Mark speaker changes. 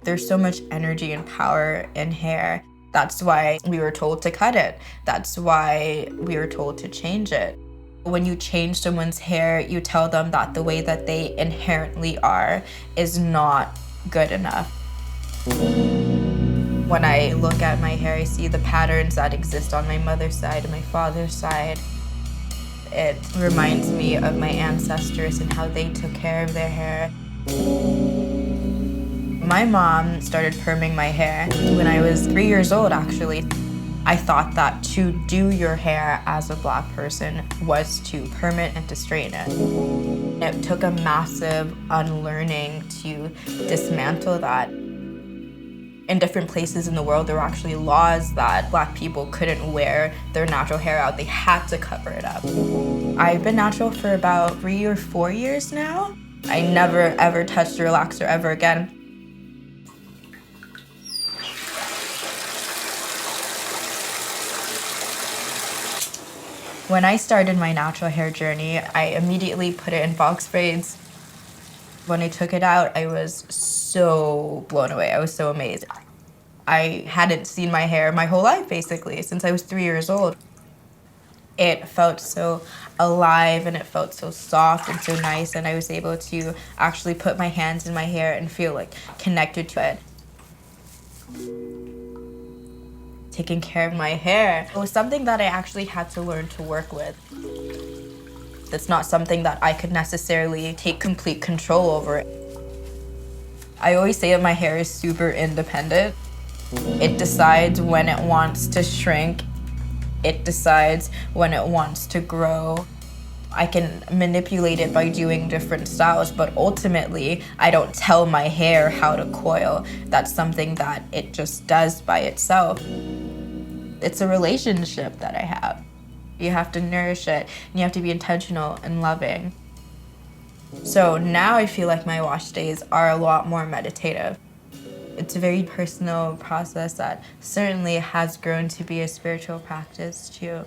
Speaker 1: There's so much energy and power in hair. That's why we were told to cut it. That's why we were told to change it. When you change someone's hair, you tell them that the way that they inherently are is not good enough. When I look at my hair, I see the patterns that exist on my mother's side and my father's side. It reminds me of my ancestors and how they took care of their hair. My mom started perming my hair when I was 3 years old, actually. I thought that to do your hair as a Black person was to perm it and to straighten it. It took a massive unlearning to dismantle that. In different places in the world, there were actually laws that Black people couldn't wear their natural hair out. They had to cover it up. I've been natural for about 3 or 4 years now. I never ever touched a relaxer ever again. When I started my natural hair journey, I immediately put it in box braids. When I took it out, I was so blown away. I was so amazed. I hadn't seen my hair my whole life, basically, since I was 3 years old. It felt so alive and it felt so soft and so nice, and I was able to actually put my hands in my hair and feel like connected to it. Taking care of my hair, it was something that I actually had to learn to work with. It's not something that I could necessarily take complete control over. I always say that my hair is super independent. It decides when it wants to shrink. It decides when it wants to grow. I can manipulate it by doing different styles, but ultimately, I don't tell my hair how to coil. That's something that it just does by itself. It's a relationship that I have. You have to nourish it, and you have to be intentional and loving. So now I feel like my wash days are a lot more meditative. It's a very personal process that certainly has grown to be a spiritual practice too.